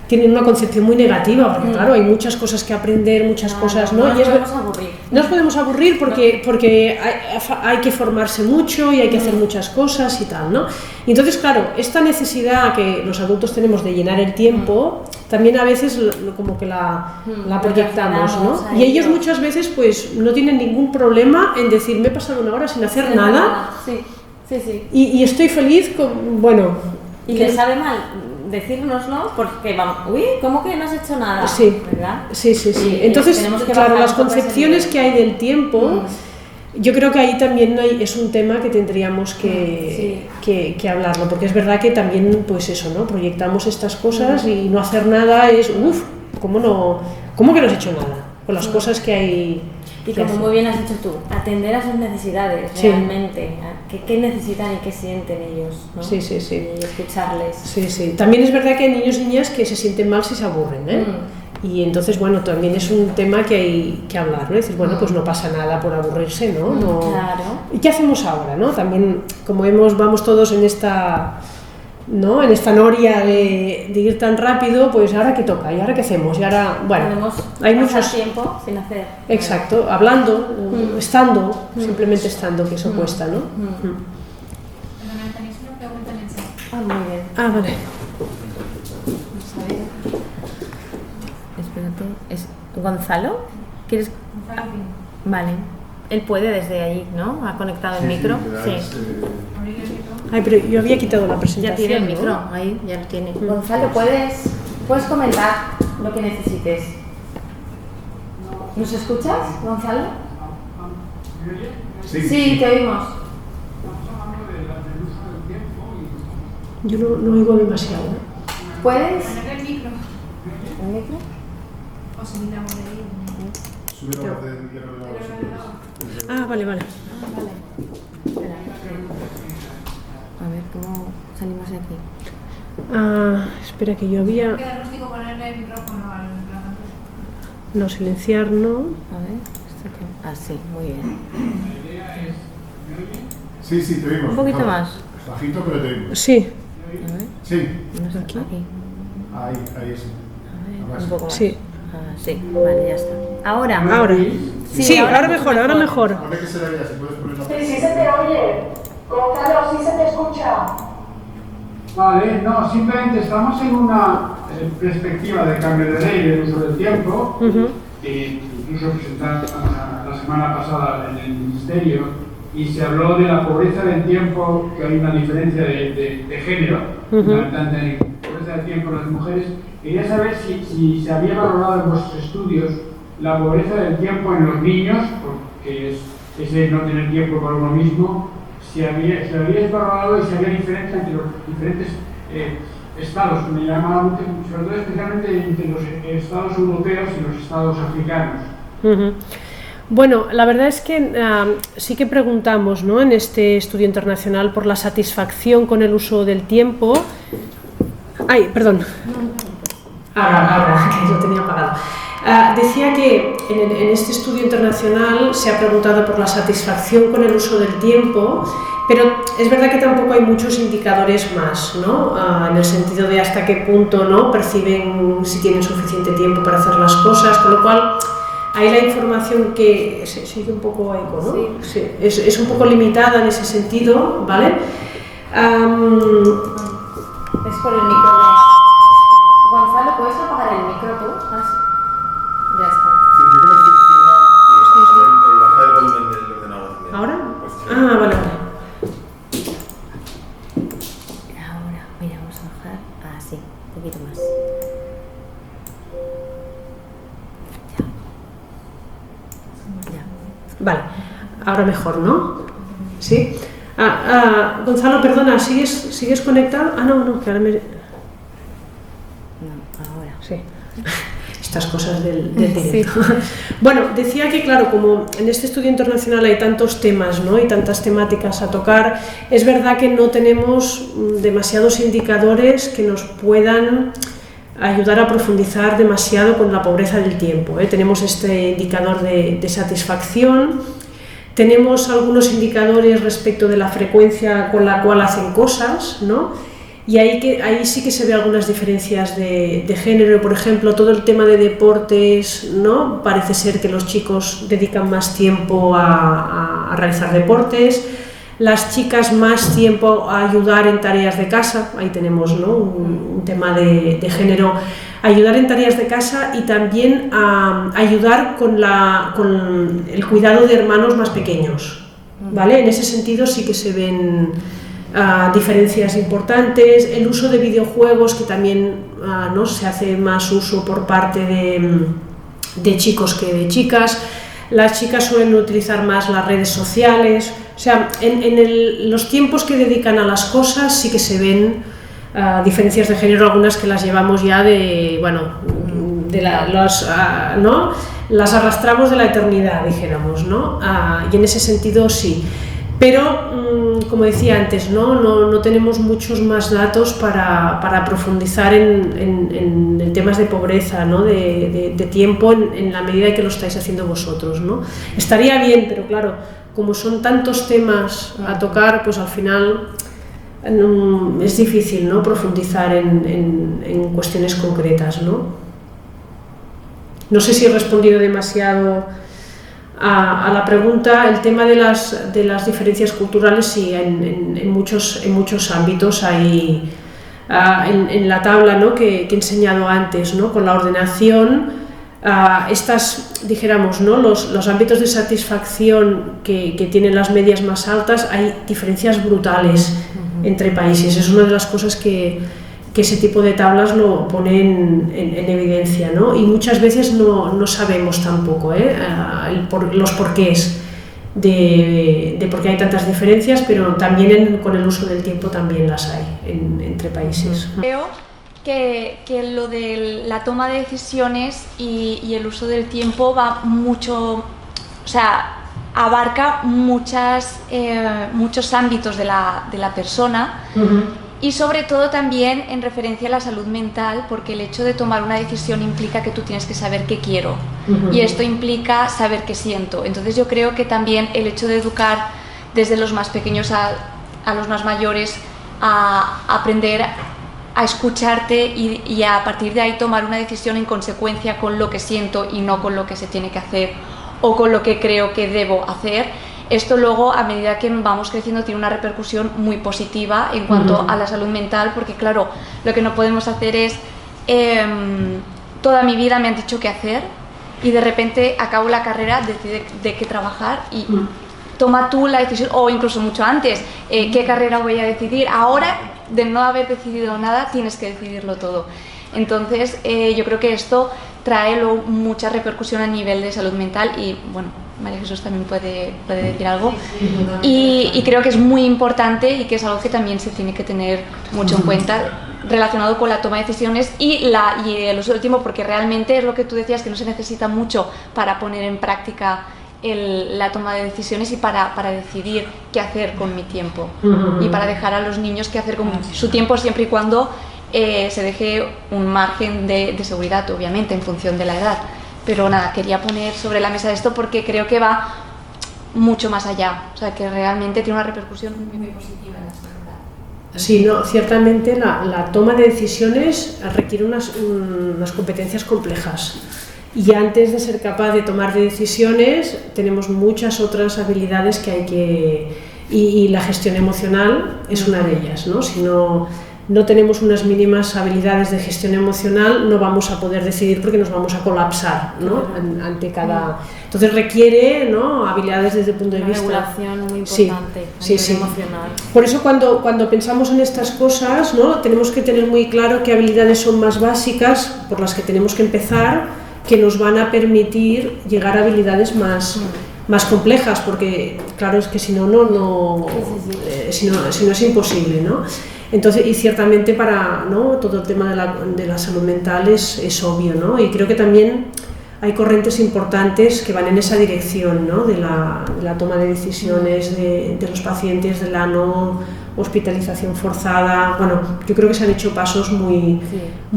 tienen una concepción muy negativa, porque claro, hay muchas cosas que aprender, muchas cosas, ¿no? No nos podemos aburrir. No nos podemos aburrir porque hay que formarse mucho y hay que hacer muchas cosas y tal, ¿no? Y entonces, claro, esta necesidad que los adultos tenemos de llenar el tiempo, también a veces como que la proyectamos, ¿no? Y ellos muchas veces pues no tienen ningún problema en decir, me he pasado una hora sin hacer nada. Sí. Y estoy feliz con, Y les sabe mal decírnoslo, porque vamos, ¿cómo que no has hecho nada? ¿Verdad? Sí. Entonces, claro, las concepciones que hay del tiempo, yo creo que ahí también es un tema que tendríamos que hablarlo, porque es verdad que también, pues eso, ¿no? Proyectamos estas cosas y no hacer nada es, ¿cómo que no has hecho nada? con las cosas que hay. Y como muy bien has dicho tú, atender a sus necesidades realmente, qué necesitan y qué sienten ellos, ¿no? Sí. Y escucharles. Sí. También es verdad que hay niños y niñas que se sienten mal si se aburren, ¿eh? Y entonces, bueno, también es un tema que hay que hablar, ¿no? Es decir, bueno, pues no pasa nada por aburrirse, ¿no? Claro. ¿Y qué hacemos ahora, no? También, como vamos todos en esta, ¿no? En esta noria de ir tan rápido, pues ahora qué toca, y ahora qué hacemos, y ahora, bueno, podemos hay pasar muchos tiempo sin hacer. Exacto, hablando, estando, simplemente estando, que eso cuesta, ¿no? Perdona, tenéis una pregunta en el chat. Muy bien. Vale. Espérate, ¿es Gonzalo? ¿Quieres? Gonzalo, Vale. Él puede desde ahí, ¿no? ¿Ha conectado el micro? Sí. abrir el micro. Ay, pero yo había quitado la presentación. Ya tiene el ¿no? micro, ahí ya lo tiene. Gonzalo, ¿puedes comentar lo que necesites? ¿Nos escuchas, Gonzalo? Sí, te oímos. Yo no oigo demasiado. ¿Puedes? Poner el micro. ¿El micro? O subir la voz de ahí. Subir la voz del ordenador. Vale. Vale. Espera. A ver, ¿cómo salimos de aquí? Espera que yo había... Queda rústico ponerle el micrófono al plato. No, silenciar, no. A ver, ¿esto qué? Sí, muy bien. Sí, te oímos. Un poquito más. Bajito, pero te oímos. Sí. A ver, Sí, no sé, aquí. ahí sí. A ver, un poco más. Sí. Sí, vale, ya está. Ahora. Sí, ahora mejor. Pone que se le vea, si puedes poner la Sí, se te oye. Gonzalo, sí se te escucha. Vale, no, simplemente estamos en una perspectiva de cambio de ley del uso del tiempo, que incluso presentaron la semana pasada en el Ministerio, y se habló de la pobreza del tiempo, que hay una diferencia de género, fundamentalmente en pobreza del tiempo en las mujeres. Quería saber si se había valorado en vuestros estudios la pobreza del tiempo en los niños, porque es el no tener tiempo para uno mismo, si habíais valorado y si había diferencia entre los diferentes estados, que me llamaba mucho, sobre todo especialmente entre los estados europeos y los estados africanos. Bueno, la verdad es que sí que preguntamos, ¿no? En este estudio internacional por la satisfacción con el uso del tiempo. Ay, perdón. Ahora, que lo tenía apagado. Decía que en este estudio internacional se ha preguntado por la satisfacción con el uso del tiempo, pero es verdad que tampoco hay muchos indicadores más, ¿no? En el sentido de hasta qué punto, ¿no? Perciben si tienen suficiente tiempo para hacer las cosas, con lo cual ahí la información que sigue un poco eco, ¿no? Sí, es un poco limitada en ese sentido, ¿vale? Es por el micro de... Gonzalo, ¿puedes apagar el micro tú? Ya está. Sí, yo creo que bajar el volumen del ordenador también. ¿Ahora? Pues, Vale. Ahora, mira, vamos a bajar así, un poquito más. Ya. Vale, ahora mejor, ¿no? ¿Sí? Gonzalo, perdona, ¿sigues conectado? No, que ahora me... No, ahora. Sí. Estas cosas del directo. Bueno, decía que claro, como en este estudio internacional hay tantos temas, ¿no? Y tantas temáticas a tocar, es verdad que no tenemos demasiados indicadores que nos puedan ayudar a profundizar demasiado con la pobreza del tiempo, ¿eh? Tenemos este indicador de satisfacción, tenemos algunos indicadores respecto de la frecuencia con la cual hacen cosas, ¿no? Y ahí sí que se ve algunas diferencias de género. Por ejemplo, todo el tema de deportes, ¿no? Parece ser que los chicos dedican más tiempo a realizar deportes, las chicas más tiempo a ayudar en tareas de casa. Ahí tenemos, ¿no? un tema de género, ayudar en tareas de casa y también a ayudar con el cuidado de hermanos más pequeños, ¿vale? En ese sentido sí que se ven diferencias importantes, el uso de videojuegos, que también ¿no? se hace más uso por parte de chicos que de chicas. Las chicas suelen utilizar más las redes sociales, o sea, en los tiempos que dedican a las cosas sí que se ven diferencias de género, algunas que las llevamos ya de ¿no? Las arrastramos de la eternidad, dijéramos, ¿no? Y en ese sentido sí. Pero, como decía antes, no tenemos muchos más datos para profundizar en temas de pobreza, ¿no? de tiempo en la medida en que lo estáis haciendo vosotros, ¿no? Estaría bien, pero claro, como son tantos temas a tocar, pues al final es difícil, ¿no? Profundizar en cuestiones concretas, ¿no? No sé si he respondido demasiado a la pregunta. El tema de las diferencias culturales, sí, en muchos ámbitos hay, en la tabla, ¿no? que he enseñado antes, ¿no? Con la ordenación, dijéramos, ¿no? los ámbitos de satisfacción que tienen las medias más altas, hay diferencias brutales entre países. Es una de las cosas que ese tipo de tablas lo pone en evidencia, ¿no? Y muchas veces no sabemos tampoco los porqués de por qué hay tantas diferencias, pero también con el uso del tiempo también las hay entre países. Creo que lo de la toma de decisiones y el uso del tiempo va mucho, o sea, abarca muchos ámbitos de la persona. Y sobre todo también en referencia a la salud mental, porque el hecho de tomar una decisión implica que tú tienes que saber qué quiero, y esto implica saber qué siento. Entonces yo creo que también el hecho de educar desde los más pequeños a los más mayores, a aprender a escucharte y a partir de ahí tomar una decisión en consecuencia con lo que siento y no con lo que se tiene que hacer o con lo que creo que debo hacer. Esto luego, a medida que vamos creciendo, tiene una repercusión muy positiva en cuanto a la salud mental, porque claro, lo que no podemos hacer es toda mi vida me han dicho qué hacer y de repente acabo la carrera, decide de qué trabajar y toma tú la decisión, o incluso mucho antes, qué carrera voy a decidir. Ahora, de no haber decidido nada, tienes que decidirlo todo. Entonces, yo creo que esto trae luego mucha repercusión a nivel de salud mental y, bueno, María Jesús también puede decir algo. Y creo que es muy importante y que es algo que también se tiene que tener mucho en cuenta relacionado con la toma de decisiones y el uso del tiempo, porque realmente es lo que tú decías, que no se necesita mucho para poner en práctica la toma de decisiones y para decidir qué hacer con mi tiempo y para dejar a los niños qué hacer con su tiempo, siempre y cuando se deje un margen de seguridad, obviamente, en función de la edad. Pero nada, quería poner sobre la mesa esto porque creo que va mucho más allá, o sea, que realmente tiene una repercusión muy positiva en la sociedad. Sí, no, ciertamente la toma de decisiones requiere unas competencias complejas. Y antes de ser capaz de tomar decisiones, tenemos muchas otras habilidades que hay que... Y la gestión emocional es una de ellas, ¿no? Si no tenemos unas mínimas habilidades de gestión emocional, no vamos a poder decidir porque nos vamos a colapsar, ¿no? Ante cada... Entonces requiere, ¿no? Habilidades desde el punto de vista... regulación muy importante, sí, emocional. Por eso cuando pensamos en estas cosas, ¿no? Tenemos que tener muy claro qué habilidades son más básicas por las que tenemos que empezar, que nos van a permitir llegar a habilidades más complejas, porque claro, es que si no es imposible, ¿no? Entonces, y ciertamente para, ¿no? todo el tema de la salud mental es obvio, ¿no? Y creo que también hay corrientes importantes que van en esa dirección, ¿no? de la toma de decisiones de los pacientes, de la no hospitalización forzada. Bueno, yo creo que se han hecho pasos muy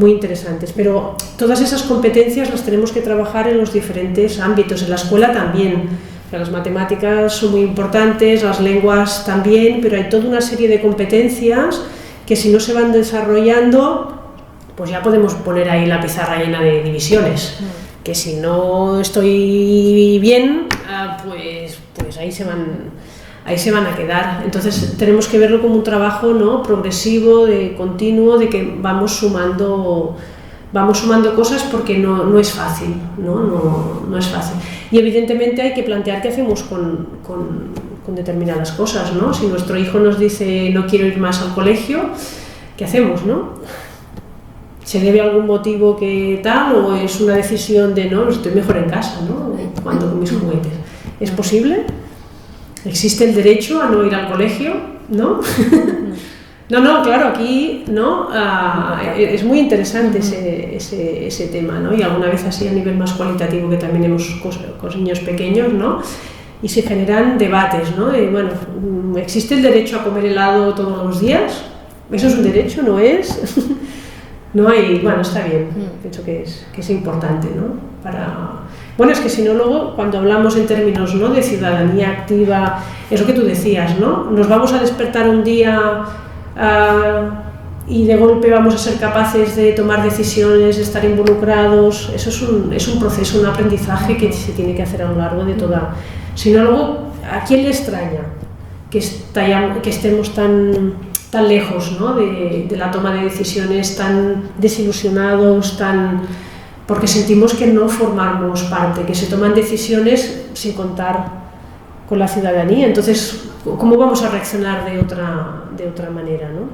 interesantes, pero todas esas competencias las tenemos que trabajar en los diferentes ámbitos, en la escuela también. Las matemáticas son muy importantes, las lenguas también, pero hay toda una serie de competencias que si no se van desarrollando, pues ya podemos poner ahí la pizarra llena de divisiones, que si no estoy bien, pues ahí se van a quedar. Entonces tenemos que verlo como un trabajo, ¿no? progresivo, continuo, de que vamos sumando cosas, porque no es fácil, no es fácil. Y evidentemente hay que plantear qué hacemos con determinadas cosas, ¿no? Si nuestro hijo nos dice no quiero ir más al colegio, ¿qué hacemos, no? ¿Se debe a algún motivo que tal o es una decisión de no, estoy mejor en casa, ¿no? Jugando con mis juguetes? ¿Es posible? ¿Existe el derecho a no ir al colegio? ¿No? No, claro, aquí ¿no? Es muy interesante ese tema, ¿no? Y alguna vez así a nivel más cualitativo, que también hemos con niños pequeños, ¿no? Y se generan debates, ¿no? Y bueno, ¿existe el derecho a comer helado todos los días? ¿Eso es un derecho? ¿No es? No hay, bueno, está bien, pienso que es importante, ¿no? Bueno, es que si no luego, cuando hablamos en términos, ¿no?, de ciudadanía activa, es lo que tú decías, ¿no? Nos vamos a despertar un día y de golpe vamos a ser capaces de tomar decisiones, de estar involucrados. Eso es un proceso, un aprendizaje que se tiene que hacer a lo largo de toda. Si no, luego, ¿a quién le extraña que estemos tan lejos, ¿no?, de la toma de decisiones, tan desilusionados, porque sentimos que no formamos parte, que se toman decisiones sin contar con la ciudadanía? Entonces, ¿cómo vamos a reaccionar de otra manera, ¿no?